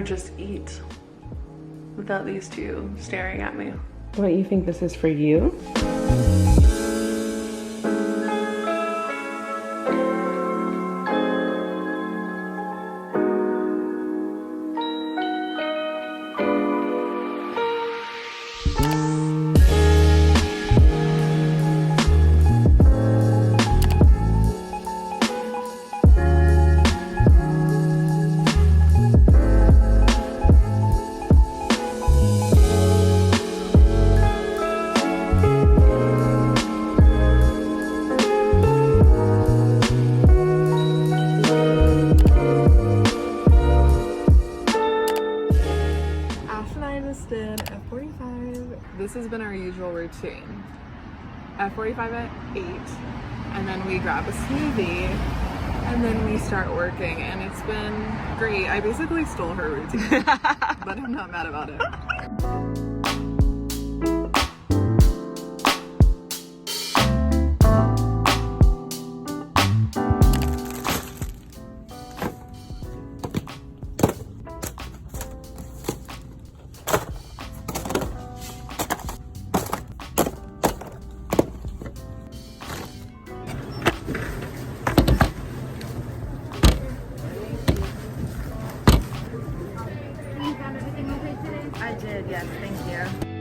Just eat without these two staring at me. What, you think this is for you? This has been our usual routine. F45 at 8, and then we grab a smoothie, and then we start working, and it's been great. I basically stole her routine, but I'm not mad about it. I did, yes, thank you.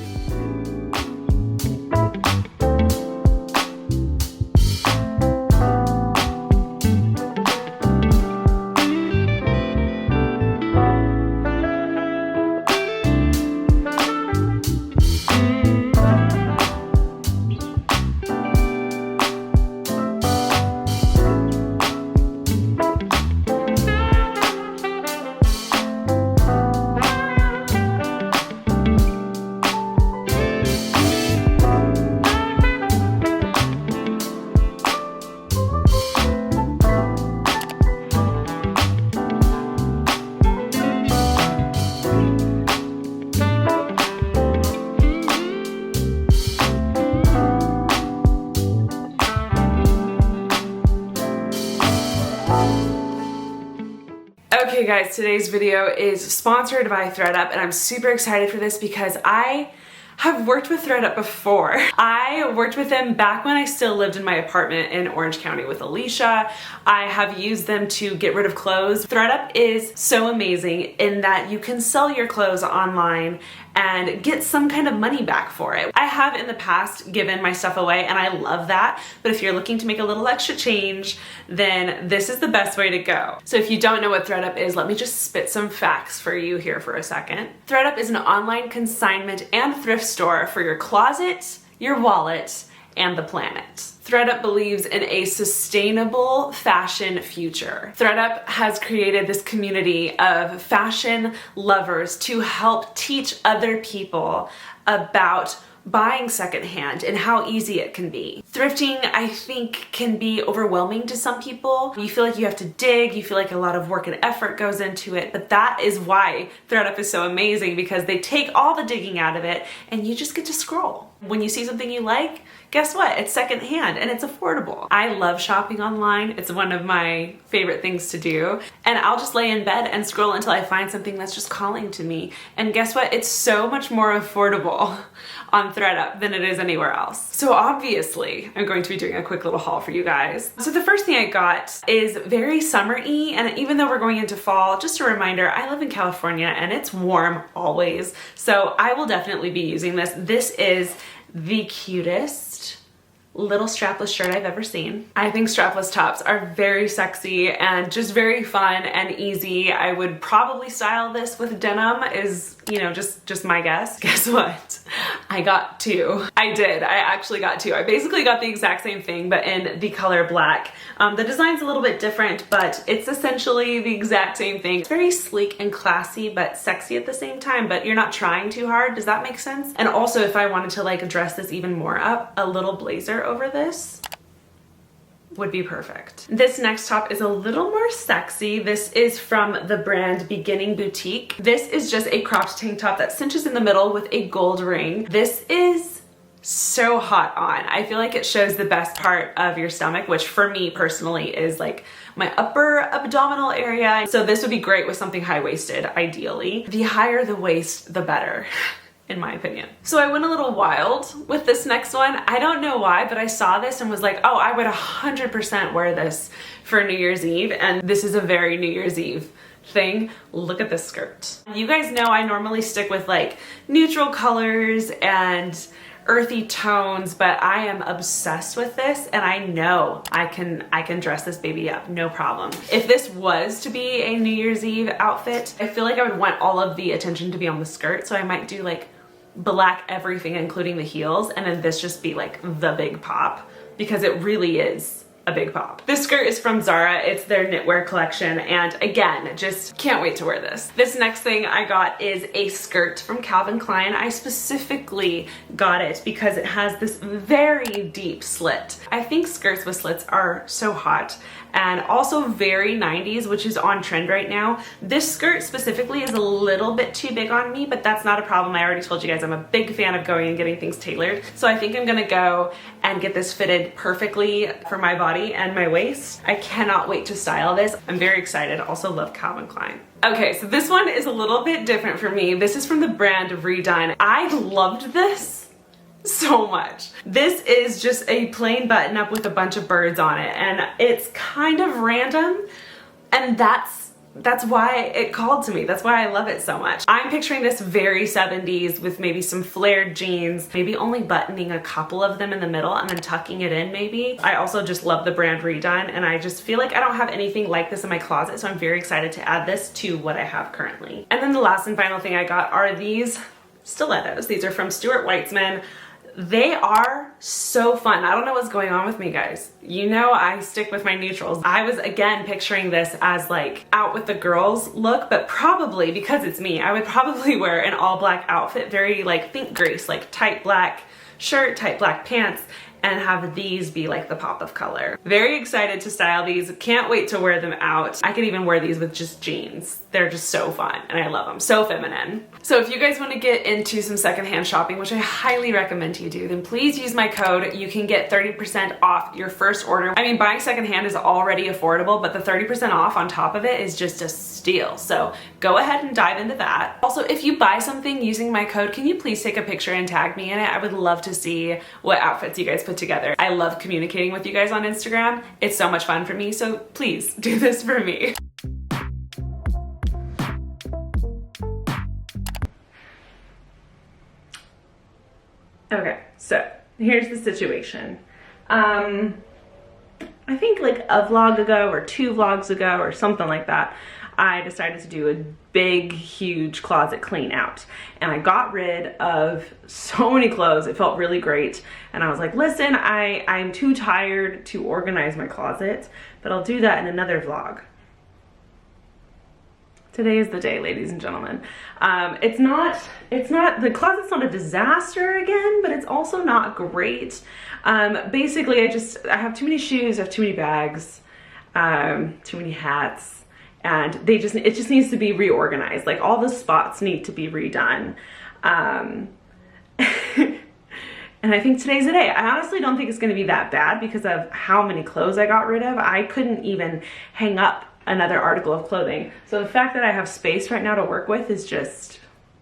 Okay guys, today's video is sponsored by ThredUp, and I'm super excited for this because I have worked with ThredUp before. I worked with them back when I still lived in my apartment in Orange County with Alicia. I have used them to get rid of clothes. ThredUp is so amazing in that you can sell your clothes online and get some kind of money back for it. I have in the past given my stuff away and I love that, but if you're looking to make a little extra change, then this is the best way to go. So if you don't know what ThredUp is, let me just spit some facts for you here for a second. ThredUp is an online consignment and thrift store for your closet, your wallet, and the planet. ThredUp believes in a sustainable fashion future. ThredUp has created this community of fashion lovers to help teach other people about buying secondhand and how easy it can be. Thrifting, I think, can be overwhelming to some people. You feel like you have to dig, you feel like a lot of work and effort goes into it, but that is why ThredUp is so amazing, because they take all the digging out of it and you just get to scroll. When you see something you like, guess what? It's secondhand and it's affordable. I love shopping online. It's one of my favorite things to do. And I'll just lay in bed and scroll until I find something that's just calling to me. And guess what? It's so much more affordable on ThredUp than it is anywhere else. So obviously, I'm going to be doing a quick little haul for you guys. So the first thing I got is very summer-y, and even though we're going into fall, just a reminder, I live in California and it's warm always. So I will definitely be using this. This is the cutest little strapless shirt I've ever seen. I think strapless tops are very sexy and just very fun and easy. I would probably style this with denim is you know, just my guess. Guess what? I got two. I actually got two. I basically got the exact same thing, but in the color black. The design's a little bit different, but it's essentially the exact same thing. It's very sleek and classy, but sexy at the same time, but you're not trying too hard. Does that make sense? And also, if I wanted to like dress this even more up, a little blazer over this would be perfect. This next top is a little more sexy. This is from the brand Beginning Boutique. This is just a cropped tank top that cinches in the middle with a gold ring. This is so hot on. I feel like it shows the best part of your stomach, which for me personally is like my upper abdominal area. So this would be great with something high-waisted, ideally. The higher the waist, the better, in my opinion. So I went a little wild with this next one. I don't know why, but I saw this and was like, oh, I would 100% wear this for New Year's Eve. And this is a very New Year's Eve thing. Look at this skirt. You guys know I normally stick with like neutral colors and earthy tones, but I am obsessed with this, and I know I can dress this baby up, no problem. If this was to be a New Year's Eve outfit, I feel like I would want all of the attention to be on the skirt, so I might do like black everything, including the heels, and then this just be like the big pop, because it really is a big pop. This skirt is from Zara. It's their knitwear collection, and again, just can't wait to wear this. This next thing I got is a skirt from Calvin Klein. I specifically got it because it has this very deep slit. I think skirts with slits are so hot, and also very 90s, which is on trend right now. This skirt specifically is a little bit too big on me, but that's not a problem. I already told you guys I'm a big fan of going and getting things tailored. So I think I'm gonna go and get this fitted perfectly for my body and my waist. I cannot wait to style this. I'm very excited. Also love Calvin Klein. Okay, so this one is a little bit different for me. This is from the brand Redone. I loved this so much. This is just a plain button up with a bunch of birds on it, and it's kind of random, and that's why it called to me. That's why I love it so much. I'm picturing this very 70s with maybe some flared jeans, maybe only buttoning a couple of them in the middle and then tucking it in maybe. I also just love the brand Redone, and I just feel like I don't have anything like this in my closet, so I'm very excited to add this to what I have currently. And then the last and final thing I got are these stilettos. These are from Stuart Weitzman. They are so fun. I don't know what's going on with me, guys. You know I stick with my neutrals. I was again picturing this as like out with the girls look, but probably because it's me, I would probably wear an all black outfit, very like think Grace, like tight black shirt, tight black pants, and have these be like the pop of color. Very excited to style these. Can't wait to wear them out. I could even wear these with just jeans. They're just so fun and I love them. So feminine. So if you guys want to get into some secondhand shopping, which I highly recommend you do, then please use my code. You can get 30% off your first order. I mean, buying secondhand is already affordable, but the 30% off on top of it is just a steal. So go ahead and dive into that. Also, if you buy something using my code, can you please take a picture and tag me in it? I would love to see what outfits you guys put together. I love communicating with you guys on Instagram. It's so much fun for me, so please do this for me. Okay, so here's the situation. I think like a vlog ago or 2 vlogs ago or something like that, I decided to do a big, huge closet clean out. And I got rid of so many clothes. It felt really great. And I was like, listen, I'm too tired to organize my closet, but I'll do that in another vlog. Today is the day, ladies and gentlemen. The closet's not a disaster again, but it's also not great. Basically, I have too many shoes, I have too many bags, too many hats, and it just needs to be reorganized. Like all the spots need to be redone. And I think today's the day. I honestly don't think it's gonna be that bad because of how many clothes I got rid of. I couldn't even hang up another article of clothing. So the fact that I have space right now to work with is just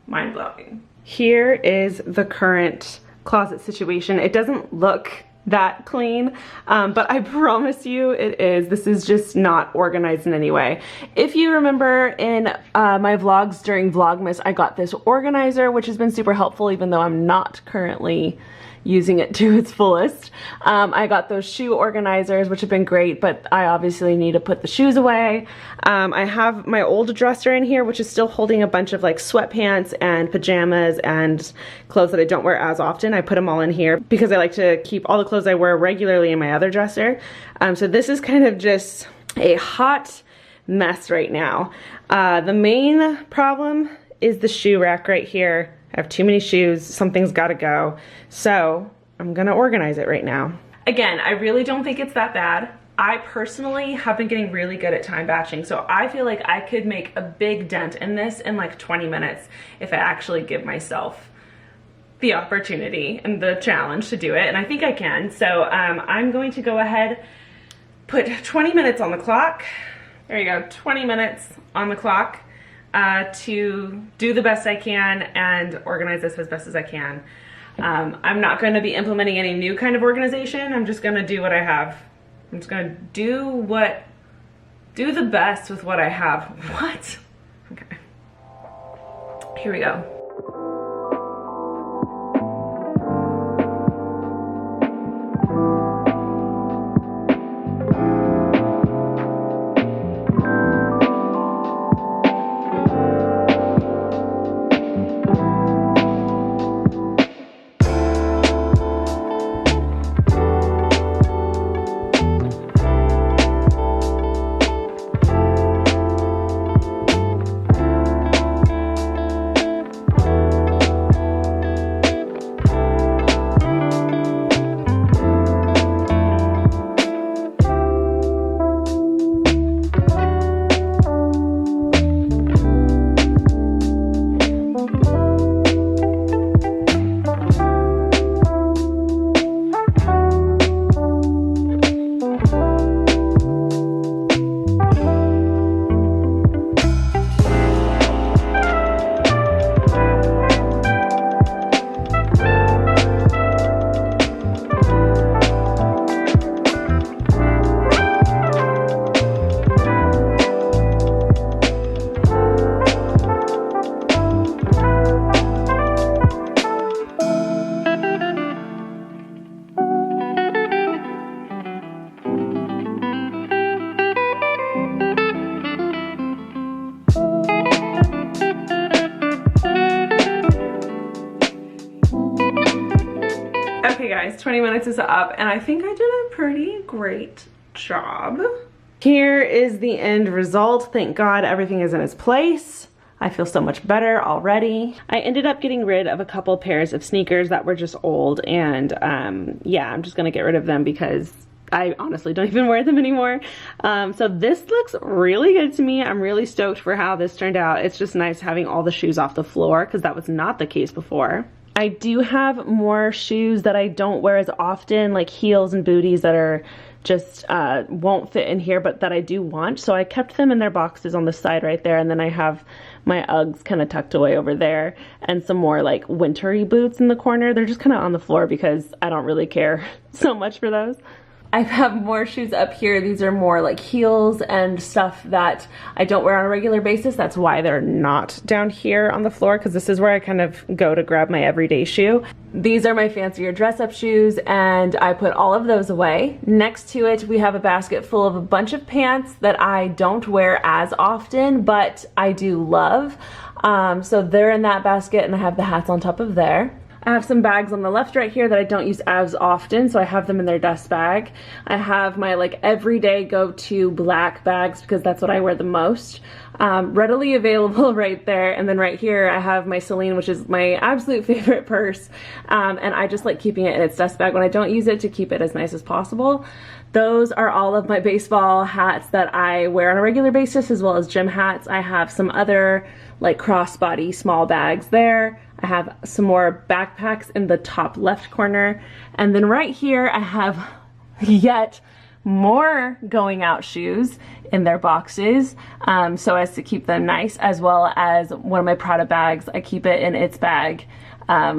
mind-blowing. Here is the current closet situation. It doesn't look that clean, but I promise you it is. This is just not organized in any way. If you remember in my vlogs during Vlogmas, I got this organizer, which has been super helpful even though I'm not currently using it to its fullest. I got those shoe organizers, which have been great, but I obviously need to put the shoes away. I have my old dresser in here, which is still holding a bunch of like sweatpants and pajamas and clothes that I don't wear as often. I put them all in here because I like to keep all the clothes I wear regularly in my other dresser. So this is kind of just a hot mess right now. The main problem is the shoe rack right here. I have too many shoes, something's gotta go. So I'm gonna organize it right now. Again, I really don't think it's that bad. I personally have been getting really good at time batching, so I feel like I could make a big dent in this in like 20 minutes if I actually give myself the opportunity and the challenge to do it, and I think I can. So I'm going to go ahead, put 20 minutes on the clock. There you go, 20 minutes on the clock to do the best I can and organize this as best as I can. I'm not going to be implementing any new kind of organization. I'm just going to do what I have. I'm just going to do the best with what I have. What? Okay. Here we go. Okay guys, 20 minutes is up and I think I did a pretty great job. Here is the end result. Thank God everything is in its place. I feel so much better already. I ended up getting rid of a couple pairs of sneakers that were just old, and yeah, I'm just gonna get rid of them because I honestly don't even wear them anymore. So this looks really good to me. I'm really stoked for how this turned out. It's just nice having all the shoes off the floor because that was not the case before. I do have more shoes that I don't wear as often, like heels and booties that are just won't fit in here, but that I do want. So I kept them in their boxes on the side right there, and then I have my Uggs kind of tucked away over there, and some more like wintry boots in the corner. They're just kind of on the floor because I don't really care so much for those. I have more shoes up here. These are more like heels and stuff that I don't wear on a regular basis. That's why they're not down here on the floor, because this is where I kind of go to grab my everyday shoe. These are my fancier dress-up shoes, and I put all of those away. Next to it, we have a basket full of a bunch of pants that I don't wear as often, but I do love. So they're in that basket, and I have the hats on top of there. I have some bags on the left right here that I don't use as often, so I have them in their dust bag. I have my like everyday go-to black bags because that's what I wear the most. Readily available right there. And then right here I have my Celine, which is my absolute favorite purse. And I just like keeping it in its dust bag when I don't use it to keep it as nice as possible. Those are all of my baseball hats that I wear on a regular basis, as well as gym hats. I have some other like crossbody small bags there. I have some more backpacks in the top left corner. And then right here I have yet more going out shoes in their boxes, so as to keep them nice, as well as one of my Prada bags. I keep it in its bag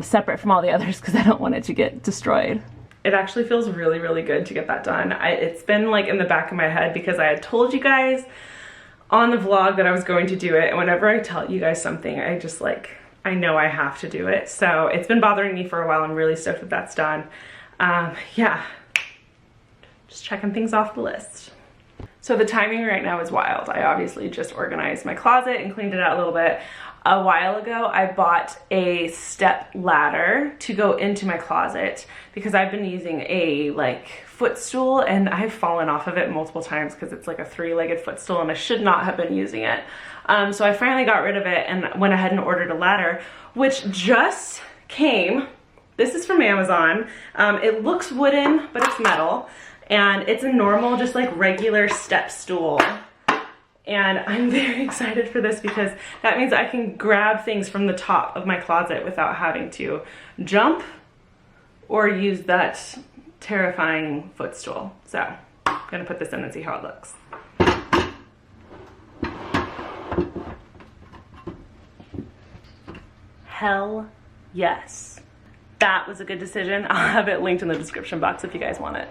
separate from all the others because I don't want it to get destroyed. It actually feels really, really good to get that done. It's been like in the back of my head because I had told you guys on the vlog that I was going to do it, and whenever I tell you guys something, I just like I know I have to do it. So it's been bothering me for a while. I'm really stoked that that's done. Yeah, just checking things off the list. So the timing right now is wild. I obviously just organized my closet and cleaned it out a little bit. A while ago, I bought a step ladder to go into my closet because I've been using a footstool and I've fallen off of it multiple times because it's like a 3-legged footstool and I should not have been using it. So I finally got rid of it and went ahead and ordered a ladder, which just came. This is from Amazon. It looks wooden, but it's metal. And it's a normal, just like regular step stool. And I'm very excited for this because that means I can grab things from the top of my closet without having to jump or use that terrifying footstool. So I'm gonna put this in and see how it looks. Hell yes. That was a good decision. I'll have it linked in the description box if you guys want it.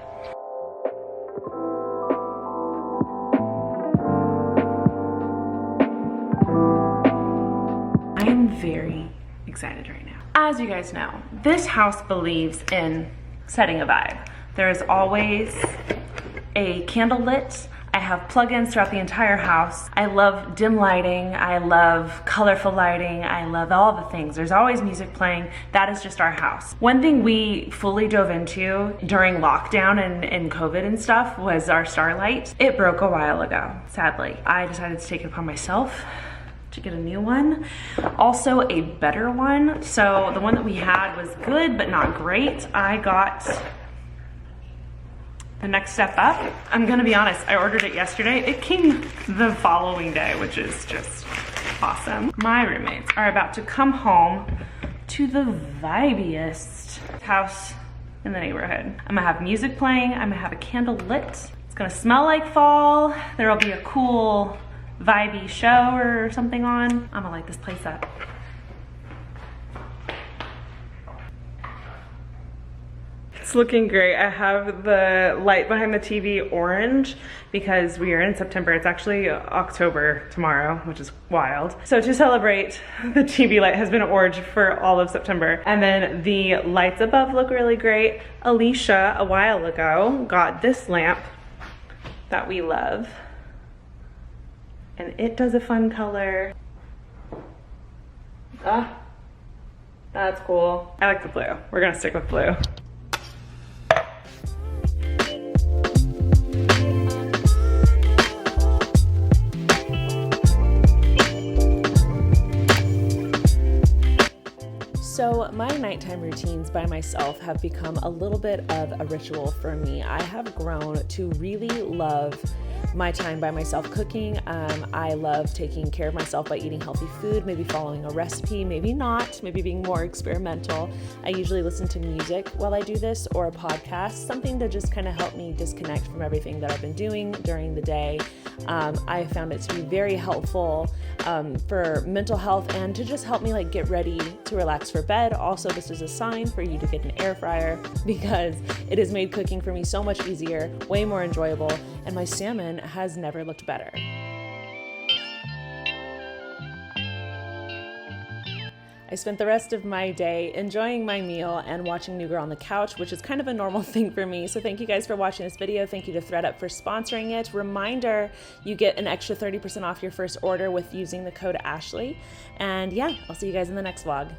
I am very excited right now. As you guys know, this house believes in setting a vibe. There is always a candle lit. I have plugins throughout the entire house. I love dim lighting. I love colorful lighting. I love all the things. There's always music playing. That is just our house. One thing we fully dove into during lockdown and COVID and stuff was our Starlight. It broke a while ago, sadly. I decided to take it upon myself to get a new one. Also a better one. So the one that we had was good, but not great. I got the next step up. I'm gonna be honest, I ordered it yesterday. It came the following day, which is just awesome. My roommates are about to come home to the vibiest house in the neighborhood. I'm gonna have music playing. I'm gonna have a candle lit. It's gonna smell like fall. There'll be a cool vibey show or something on. I'm gonna light this place up. It's looking great. I have the light behind the TV orange because we are in September. It's actually October tomorrow, which is wild. So to celebrate, the TV light has been orange for all of September. And then the lights above look really great. Alicia, a while ago, got this lamp that we love. And it does a fun color. Ah, that's cool. I like the blue. We're gonna stick with blue. So my nighttime routines by myself have become a little bit of a ritual for me. I have grown to really love my time by myself cooking. I love taking care of myself by eating healthy food, maybe following a recipe, maybe not, maybe being more experimental. I usually listen to music while I do this or a podcast, something to just kind of help me disconnect from everything that I've been doing during the day. I found it to be very helpful for mental health and to just help me get ready to relax for bed. Also, this is a sign for you to get an air fryer because it has made cooking for me so much easier, way more enjoyable, and my salmon has never looked better. I spent the rest of my day enjoying my meal and watching New Girl on the Couch, which is kind of a normal thing for me. So thank you guys for watching this video. Thank you to ThredUp for sponsoring it. Reminder, you get an extra 30% off your first order with using the code Ashley. And yeah, I'll see you guys in the next vlog.